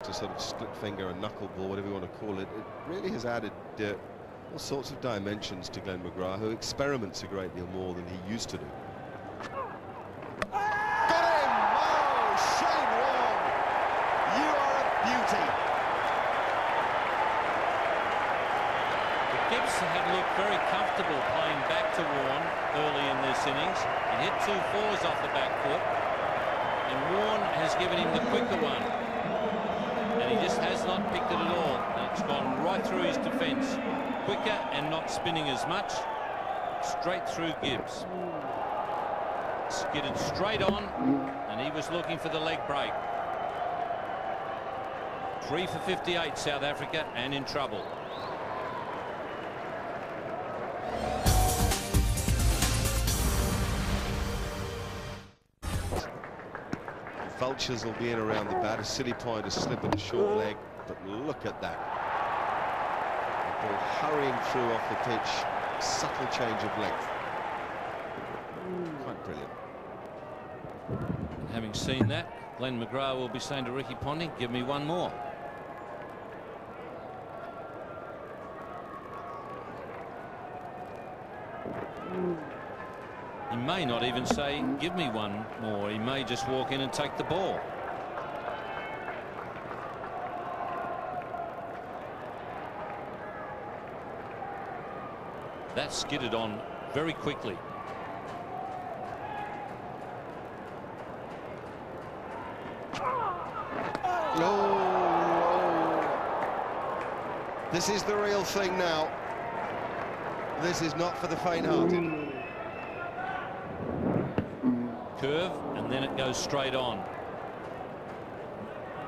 to sort of split finger and knuckleball, whatever you want to call it, it really has added all sorts of dimensions to Glenn McGrath, who experiments a great deal more than he used to do. Got him! Oh, Shane Warne! You are a beauty! Gibbs had looked very comfortable playing back to Warne early in this innings. He hit 2 fours off the back foot, and Warne has given him the quicker one, and he just has not picked it at all. And it's gone right through his defence, quicker and not spinning as much, straight through Gibbs. Skidded straight on, and he was looking for the leg break. 3 for 58 South Africa, and in trouble. Vultures will be in around the bat. A silly point to slip at the short leg, but look at that. The ball hurrying through off the pitch, subtle change of length. Quite brilliant. And having seen that, Glenn McGrath will be saying to Ricky Ponting, give me one more. He may not even say, give me one more. He may just walk in and take the ball. That skidded on very quickly. This is the real thing now. This is not for the faint-hearted. Curve, and then it goes straight on.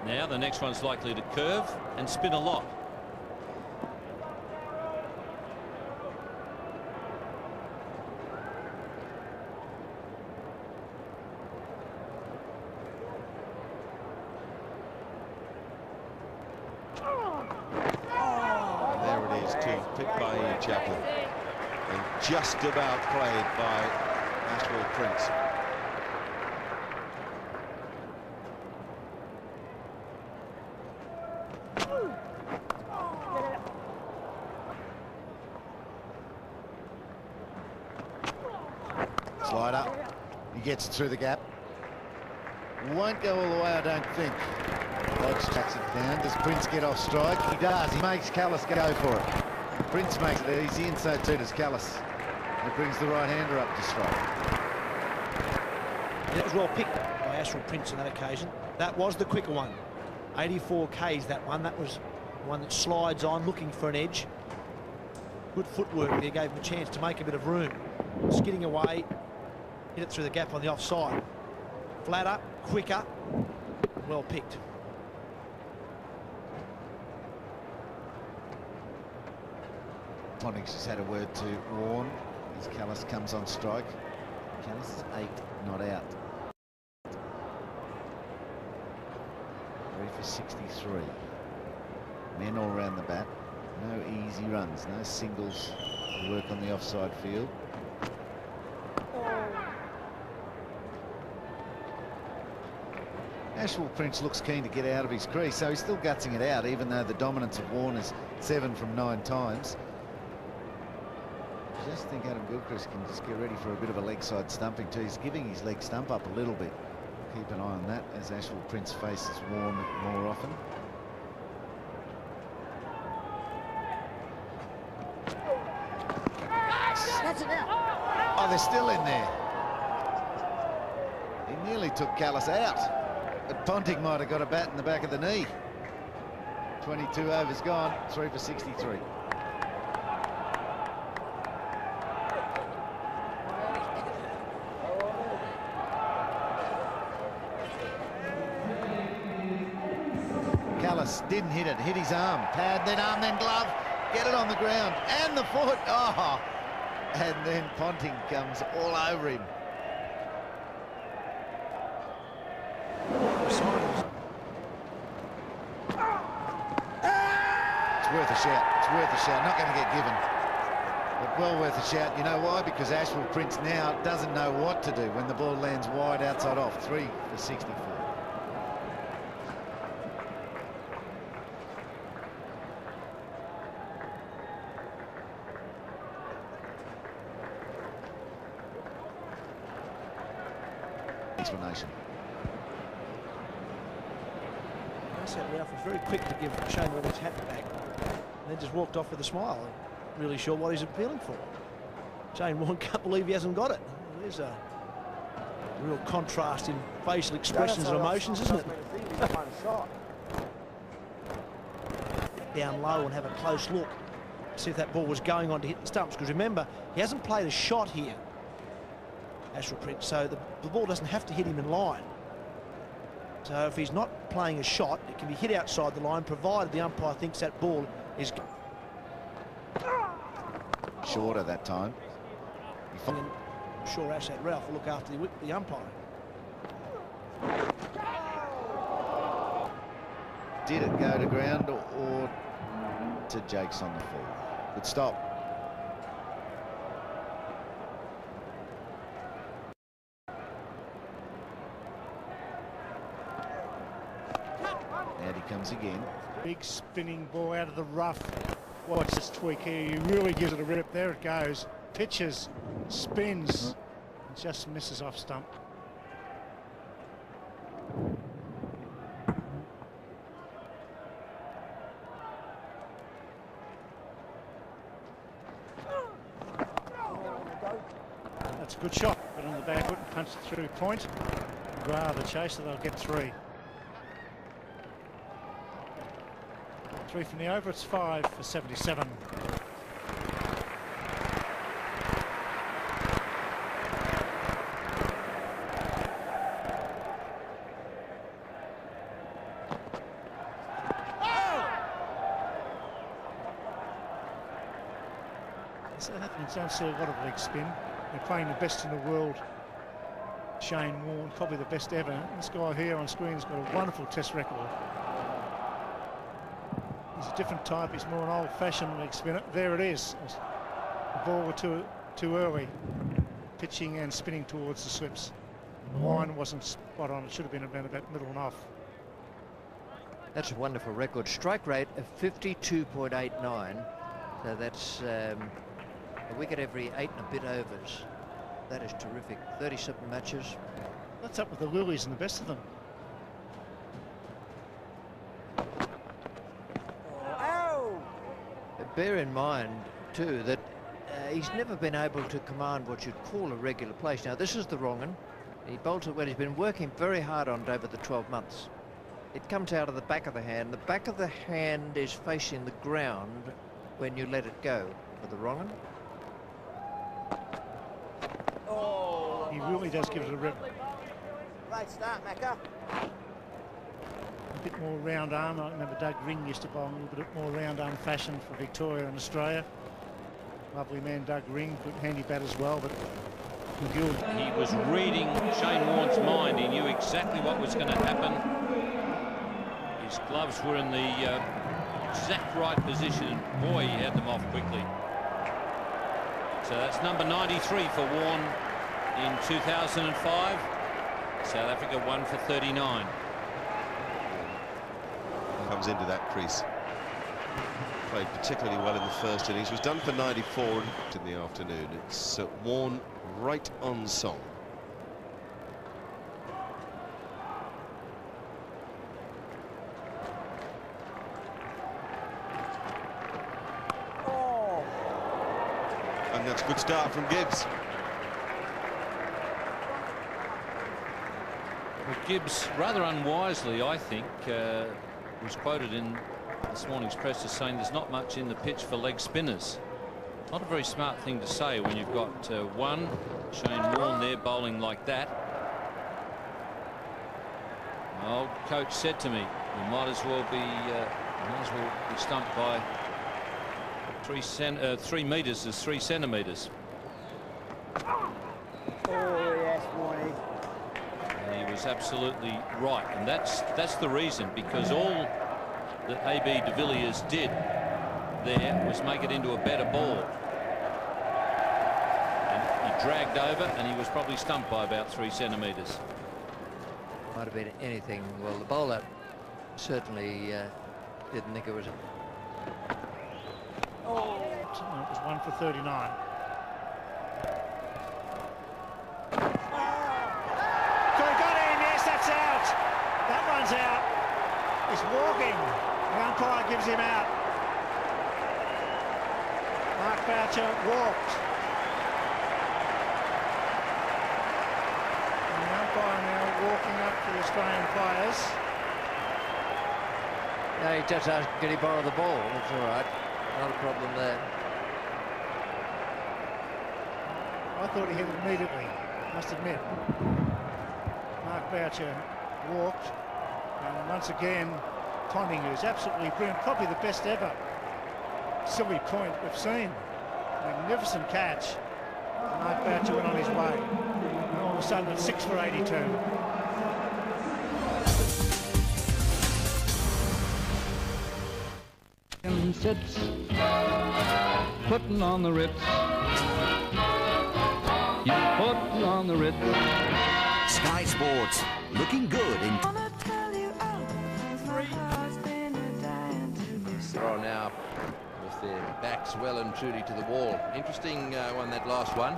Now the next one's likely to curve and spin a lot. There it is, too, picked by Ian Chaplin and just about played by Ashwell Prince. Slider. He gets through the gap. Won't go all the way, I don't think. Lodge tracks it down. Does Prince get off strike? He does. He makes Callis go for it. Prince makes it easy, and so too does Callis. He brings the right-hander up to strike. And it was well picked by Ashwell Prince on that occasion. That was the quicker one. 84 Ks, that one. That was one that slides on, looking for an edge. Good footwork there, gave him a chance to make a bit of room. Skidding away, hit it through the gap on the offside. Flatter, quicker, well picked. Ponting's just had a word to Warne as Callis comes on strike. Callis is 8 not out. 3 for 63. Men all round the bat. No easy runs, no singles to work on the offside field. Ashwell Prince looks keen to get out of his crease, so he's still gutsing it out, even though the dominance of Warne is 7 from 9 times. I just think Adam Gilchrist can just get ready for a bit of a leg side stumping too. He's giving his leg stump up a little bit. Keep an eye on that as Ashwell Prince faces Warne more often. Oh, they're still in there. He nearly took Callis out, but Ponting might have got a bat in the back of the knee. 22 overs gone, 3 for 63. Callis didn't hit it, hit his arm. Pad, then arm, then glove. Get it on the ground, and the foot. Oh! And then Ponting comes all over him. It's worth a shout. It's worth a shout. Not going to get given. But well worth a shout. You know why? Because Ashwell Prince now doesn't know what to do when the ball lands wide outside off. 3 for 64. explanation. Ralph was very quick to give Shane Warne his hat back, and then just walked off with a smile. I'm really sure what he's appealing for. Shane Warne can't believe he hasn't got it. There's a real contrast in facial expressions and emotions, isn't it? Down low and have a close look, see if that ball was going on to hit the stumps. Because remember, he hasn't played a shot here, Astral Prince, so the ball doesn't have to hit him in line. So if he's not playing a shot, it can be hit outside the line, provided the umpire thinks that ball is shorter that time. I'm sure Asad Ralph will look after the umpire. Did it go to ground or to Jakes on the full? Good stop. And he comes again. Big spinning ball out of the rough. Watch this tweak here. He really gives it a rip. There it goes. Pitches, spins, and just misses off stump. That's a good shot. Put it on the back foot and punch it through point. Gra the chaser, they'll get 3. 3 from the over, it's 5 for 77. South Africans don't see a lot of leg spin. They're playing the best in the world. Shane Warne, probably the best ever. This guy here on screen has got a wonderful test record. He's a different type. He's more an old-fashioned leg spinner. There it is. The ball was too early, pitching and spinning towards the slips. The line wasn't spot on. It should have been about middle and off. That's a wonderful record. Strike rate of 52.89. So that's a wicket every 8 and a bit overs. That is terrific. 37 matches. That's up with the Lilies and the best of them. Bear in mind, too, that he's never been able to command what you'd call a regular place. Now, this is the wrong one. He bowls it well. He's been working very hard on it over the 12 months. It comes out of the back of the hand. The back of the hand is facing the ground when you let it go for the wrong one. Oh, he really does give it a rip. Great start, Macca. A bit more round arm. I remember Doug Ring used to bowl a little bit more round arm fashion for Victoria and Australia. Lovely man, Doug Ring, good handy bat as well, but MacGill. He was reading Shane Warne's mind. He knew exactly what was going to happen. His gloves were in the exact right position. Boy, he had them off quickly. So that's number 93 for Warne in 2005. South Africa 1 for 39. Comes into that crease. Played particularly well in the first innings. Was done for 94 in the afternoon. It's Warne right on song. Oh. And that's a good start from Gibbs. Well, Gibbs, rather unwisely, I think, was quoted in this morning's press as saying there's not much in the pitch for leg spinners. Not a very smart thing to say when you've got one Shane Warne there bowling like that. My old coach said to me, "You might as well be stumped by 3 metres as 3 centimetres." Oh yes, Warnie. And he was absolutely right, and that's the reason, because all that AB de Villiers did there was make it into a better ball. And he dragged over, and he was probably stumped by about 3 centimetres. Might have been anything. Well, the bowler certainly didn't think it was. Oh, it was 1 for 39. Gotta go. He's walking. The umpire gives him out. Mark Boucher walked. And the umpire now walking up to the Australian players. No, he just asked, can he borrow the ball? That's all right. Not a problem there. I thought he hit it immediately, must admit. Mark Boucher walked, and once again, Ponting, who's absolutely brilliant, probably the best ever silly point we've seen. Magnificent catch. Mark Boucher went on his way. And all of a sudden, it's 6 for 82. And sits, putting on the Ritz. He's putting on the Ritz. Sky Sports, looking good in... Throw now with their backs well and truly to the wall. Interesting one, that last one.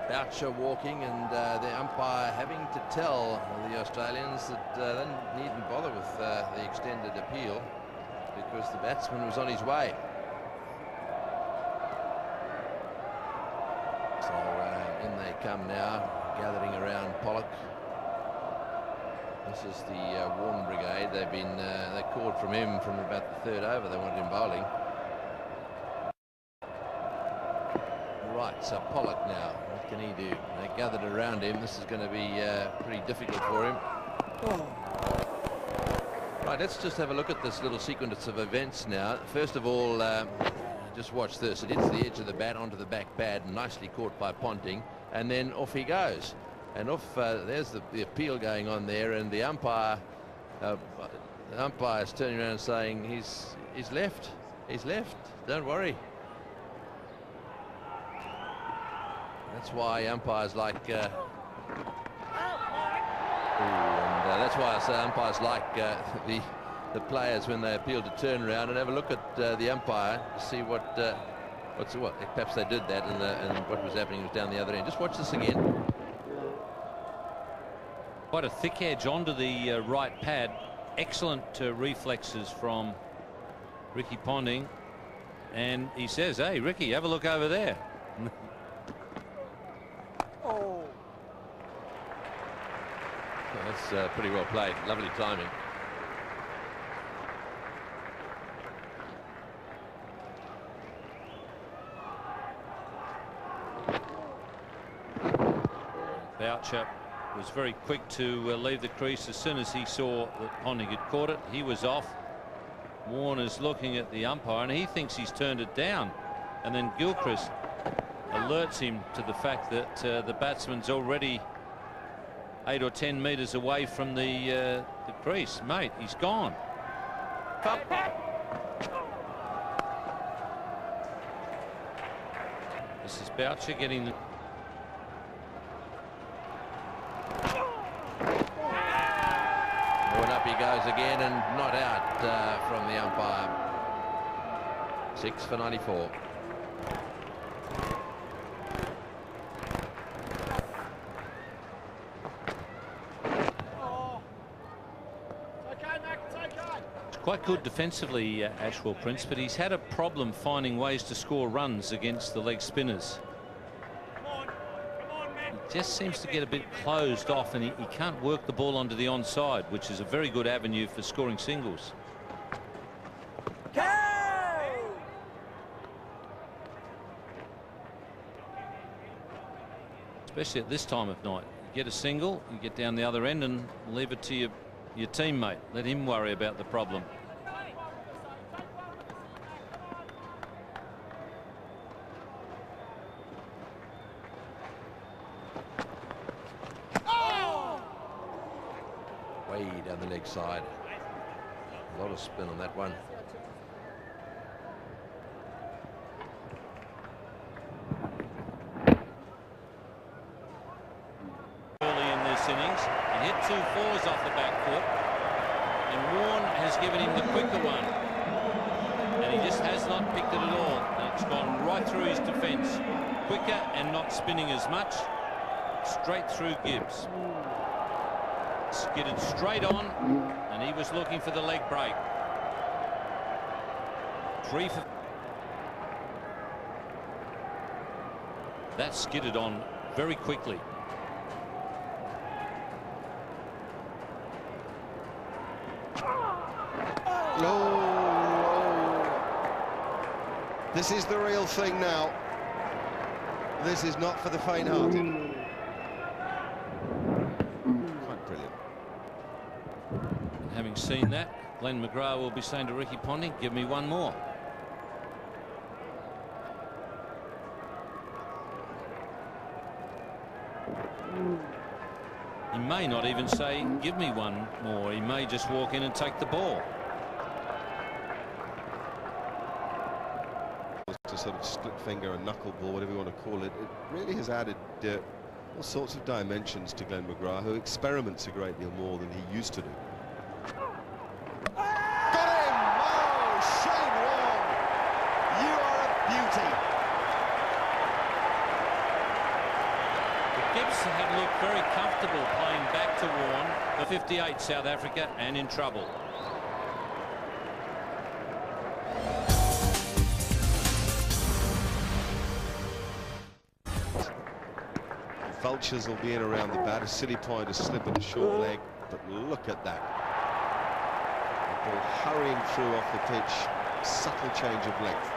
Boucher walking, and the umpire having to tell the Australians that they needn't bother with the extended appeal because the batsman was on his way. So in they come now, gathering around Pollock. This is the Warne brigade. They've been they called from him from about the 3rd over. They wanted him bowling. Right, so Pollock now. What can he do? They gathered around him. This is going to be pretty difficult for him. Right, let's just have a look at this little sequence of events now. First of all, just watch this. It hits the edge of the bat onto the back pad, nicely caught by Ponting, and then off he goes. And off, there's the appeal going on there, and the umpire's turning around and saying he's left, don't worry. That's why umpires like, that's why I say umpires like the players when they appeal to turn around and have a look at the umpire to see what perhaps they did that, and what was happening was down the other end. Just watch this again. Quite a thick edge onto the right pad. Excellent reflexes from Ricky Ponting. And he says, hey, Ricky, have a look over there. Oh. That's pretty well played. Lovely timing. Boucher was very quick to leave the crease as soon as he saw that Ponting had caught it. He was off. Warner's looking at the umpire and he thinks he's turned it down, and then Gilchrist alerts him to the fact that the batsman's already 8 or 10 metres away from the crease. Mate, he's gone. This is Boucher getting the... And up he goes again, and not out from the umpire. 6 for 94. It's quite good defensively, Ashwell Prince, but he's had a problem finding ways to score runs against the leg spinners. Just seems to get a bit closed off, and he can't work the ball onto the onside, which is a very good avenue for scoring singles. Especially at this time of night. You get a single, you get down the other end and leave it to your teammate. Let him worry about the problem. Way down the leg side. A lot of spin on that one. Early in this innings, he hit 2 fours off the back foot, and Warne has given him the quicker one, and he just has not picked it at all. And it's gone right through his defence. Quicker and not spinning as much. Straight through Gibbs. Skidded straight on, and he was looking for the leg break. 3 for... That skidded on very quickly. This is the real thing now. This is not for the faint-hearted. Quite brilliant. Having seen that, Glenn McGrath will be saying to Ricky Ponting, give me one more. He may not even say, give me one more. He may just walk in and take the ball. To sort of split finger and knuckleball, whatever you want to call it, it really has added all sorts of dimensions to Glenn McGrath, who experiments a great deal more than he used to do. Got him! Oh, Shane Warne! You are a beauty! Gibbs had looked very comfortable playing back to Warne, the 58 South Africa, and in trouble. Vultures will be in around the bat. A silly point, a slip and a short leg, but look at that. The ball hurrying through off the pitch, subtle change of length.